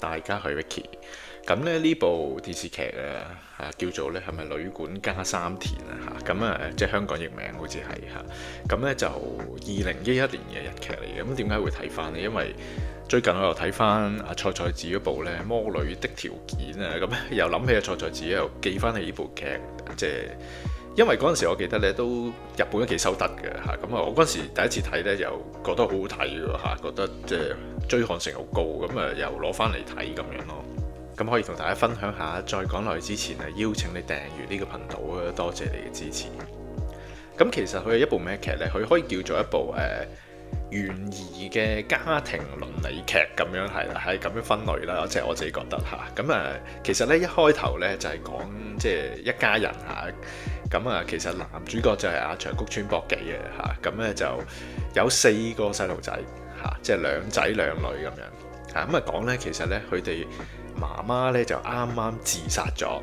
大家係 Vicky。咁咧呢部電視劇叫做咧係咪《女管家三田》即係香港譯名好似係咁咧就2011年嘅日劇嚟嘅。咁點解會睇翻呢？因為最近我又睇翻阿菜菜子嗰部咧《魔女的條件》咁又諗起阿菜菜子又記翻起呢部劇，即係因為嗰陣時我記得咧都日本都幾收得嘅咁我嗰陣時第一次睇咧又覺得好好睇嘅覺得即係追看性好高，咁又攞翻嚟睇咁樣咯。咁可以同大家分享下，再講落去之前邀請你訂閱呢個頻道多謝你嘅支持。咁其實佢係一部咩劇呢？佢可以叫做一部懸疑嘅家庭倫理劇咁樣係咁樣分類啦，即係我自己覺得其實呢，一開頭呢就係講即係一家人其實男主角就係阿長谷川博己嘅咁就有4個細路仔即係2仔2女咁樣講呢，其實呢，佢哋媽媽咧就啱啱自殺咗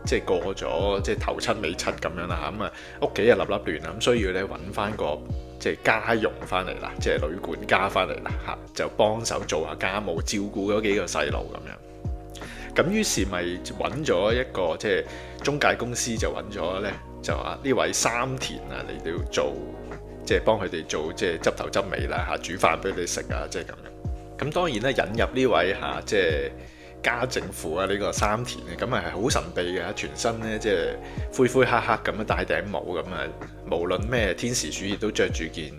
即係過咗即係頭七尾七咁樣啦屋企又立亂啦，咁需要咧揾翻個即係家傭翻嚟啦，即係女管家翻嚟啦就幫手做下家務，照顧嗰幾個細路咁樣。咁於是咪揾咗一個即係中介公司就揾咗咧，就話呢位三田嚟到做，即係幫佢哋做即係執頭執尾啦煮飯俾佢哋食即係咁樣。咁當然咧，引入呢位即係家政婦呢個三田咁係好神秘嘅，全身咧即係灰灰黑黑咁樣戴頂帽咁無論咩天時暑熱都着住件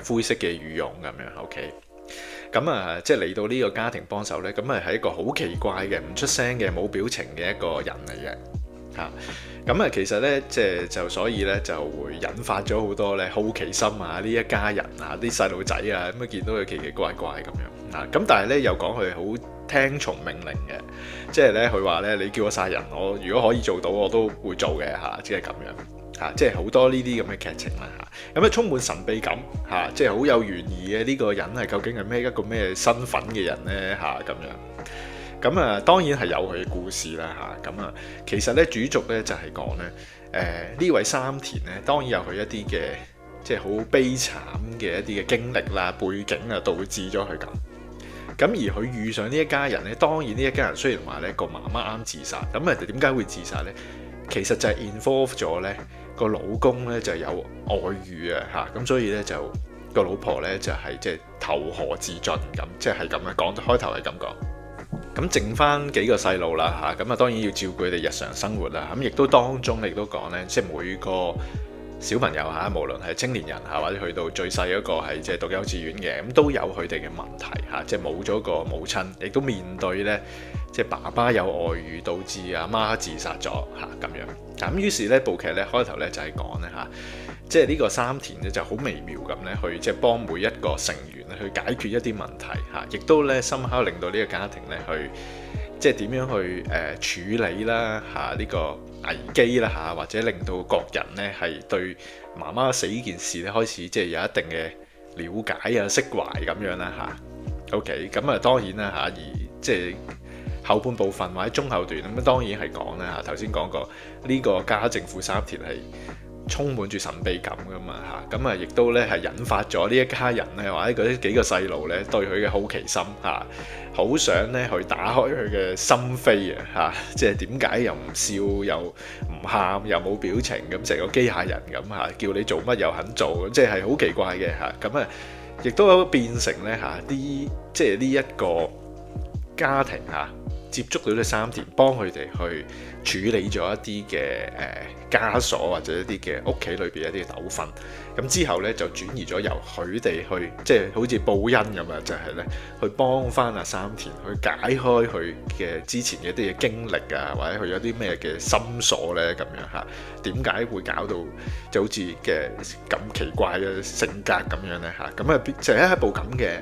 灰色嘅羽絨咁樣。OK， 咁即係嚟到呢個家庭幫手咧，咁係一個好奇怪嘅唔出聲嘅冇表情嘅一個人嚟嘅其實咧就所以咧就會引發咗好多咧好奇心呢一家人啲細路仔咁見到佢奇奇怪怪咁樣咁但係咧又講佢好聽從命令嘅，即係咧佢話咧你叫我殺人，我如果可以做到我都會做嘅即係咁樣即係好多呢啲咁嘅劇情啦咁充滿神秘感即係好有懸疑嘅呢個人係究竟係一個咩身份嘅人咧咁樣。咁當然係有佢嘅故事啦其實咧主軸咧就係講咧呢位三田咧當然有佢一啲嘅即係好悲慘嘅一啲嘅經歷啦背景導致咗佢咁。而佢遇上呢一家人咧，當然呢一家人雖然話咧個媽媽啱自殺，咁點解會自殺咧？其實就係 involve 咗咧個老公咧就有外遇咁所以咧就個老婆咧就係即係投河自盡咁，即係咁樣講，開頭係咁講。咁剩翻幾個細路啦當然要照顧佢哋日常生活啦。亦都當中亦都講咧，即係每個小朋友無論係青年人或者去到最細嗰個係即係讀幼稚園嘅，咁都有佢哋嘅問題即係冇咗個母親，亦都面對咧即係爸爸有外遇導致阿媽自殺咗咁樣。咁於是咧部劇咧開頭咧就係講咧即係呢個三田咧就好微妙咁咧去即係幫每一個成員去解決一啲問題亦都咧深刻令到呢個家庭咧去即係點樣去處理啦呢個危機啦或者令到各人咧係對媽媽死呢件事咧開始即係有一定嘅了解釋懷咁樣啦OK， 咁當然啦而即係後半部分或者中後段咁當然係講啦頭先講過呢個家政婦三田係充滿住神秘感噶嘛亦都咧係引發咗呢一家人咧或者嗰幾個細路咧對佢嘅好奇心好想咧去打開佢嘅心扉即係點解又唔笑又唔喊又冇表情咁成個機械人咁叫你做乜又肯做，即係好奇怪嘅亦都變成咧啲即係呢一個家庭接觸到呢三田，幫佢哋去處理咗一啲嘅枷鎖或者一啲嘅屋企裏邊一啲嘅糾紛。咁之後咧就轉移咗由佢哋去即係好似報恩咁樣，就係咧去幫翻阿三田去解開佢嘅之前嘅一啲嘅經歷或者佢有啲咩嘅心鎖咧咁樣點解會搞到就好似嘅咁奇怪嘅性格咁樣咧就係一部咁嘅。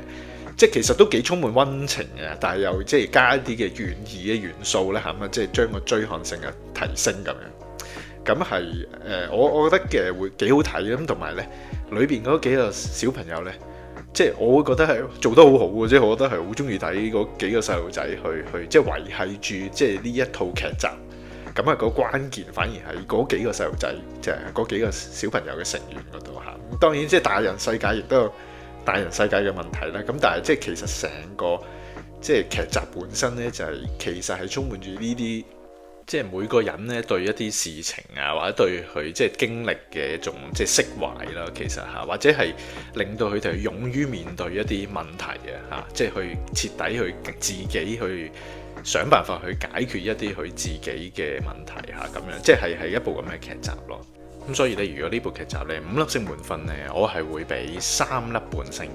即係其實都幾充滿溫情嘅，但係又即係加一啲嘅懸疑嘅元素咧即係將個追看性提升咁樣。咁係我覺得嘅會幾好睇咁，同埋咧裏邊嗰幾個小朋友咧，即係我會覺得係做得好好嘅，即係我覺得係好中意睇嗰幾個細路仔去即係維繫住即係呢一套劇集。咁個關鍵反而係嗰幾個細路仔，即係嗰幾個小朋友嘅成員嗰度當然即係大人世界亦都有大人世界嘅問題啦，咁但係即係其實成個即係劇集本身呢，就係其實係充滿住呢啲。即係每個人咧對一啲事情啊，或者對佢即係經歷嘅一種即係釋懷啦，其實嚇，或者係令到佢哋勇於面對一啲問題啊嚇，即係去徹底去自己去想辦法去解決一啲佢自己嘅問題嚇咁樣，即係一部咁嘅劇集咯。咁所以咧，如果呢部劇集咧5粒星滿分咧，我係會俾3粒半星。